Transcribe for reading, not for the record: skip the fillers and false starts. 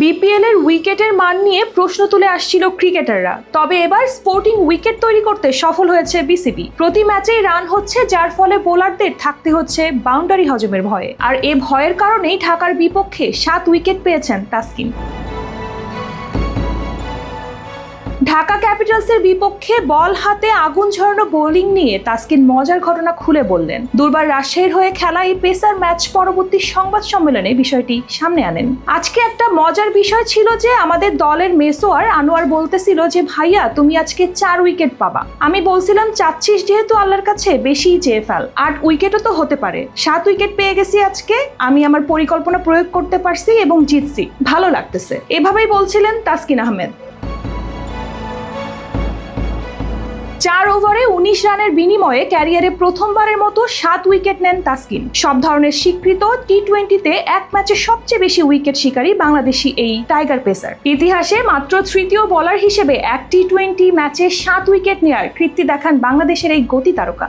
BPL এর উইকেটের মান নিয়ে প্রশ্ন তুলে আসছিল ক্রিকেটাররা, তবে এবার স্পোর্টিং উইকেট তৈরি করতে সফল হয়েছে বিসিবি। প্রতি ম্যাচেই রান হচ্ছে, যার ফলে বোলারদের থাকতে হচ্ছে বাউন্ডারি হজমের ভয়ে। আর এ ভয়ের কারণেই ঢাকার বিপক্ষে 7 উইকেট পেয়েছেন তাসকিন। ঢাকা ক্যাপিটালসের বিপক্ষে বল হাতে আগুন ঝরানো বোলিং নিয়ে তাসকিন মজার ঘটনা খুলে বললেন। দুর্বার রাজশাহীর হয়ে খেলা এই পেসার ম্যাচ পরবর্তী সংবাদ সম্মেলনে বিষয়টি সামনে আনেন। আজকে একটা মজার বিষয় ছিল যে আমাদের দলের মেসোয়ার আনোয়ার বলতেছিল যে ভাইয়া তুমি আজকে 4 উইকেট পাবা। আমি বলছিলাম চাচ্ছিস যেহেতু আল্লাহর কাছে বেশি চেয়ে ফেল, 8 উইকেটও তো হতে পারে। 7 উইকেট পেয়ে গেছি আজকে, আমি আমার পরিকল্পনা প্রয়োগ করতে পারছি এবং জিতছি, ভালো লাগতেছে, এভাবেই বলছিলেন তাসকিন আহমেদ। 4 ওভারে 19 রানের বিনিময়ে ক্যারিয়ারে প্রথমবারের মতো 7 উইকেট নেন তাসকিন। সব ধরনের স্বীকৃত টি-20তে এক ম্যাচে সবচেয়ে বেশি উইকেট শিকারী বাংলাদেশি এই টাইগার পেসার। ইতিহাসে মাত্র তৃতীয় বোলার হিসেবে এক টি-20 ম্যাচে 7 উইকেট নেওয়ার কীর্তি দেখান বাংলাদেশের এই গতি তারকা।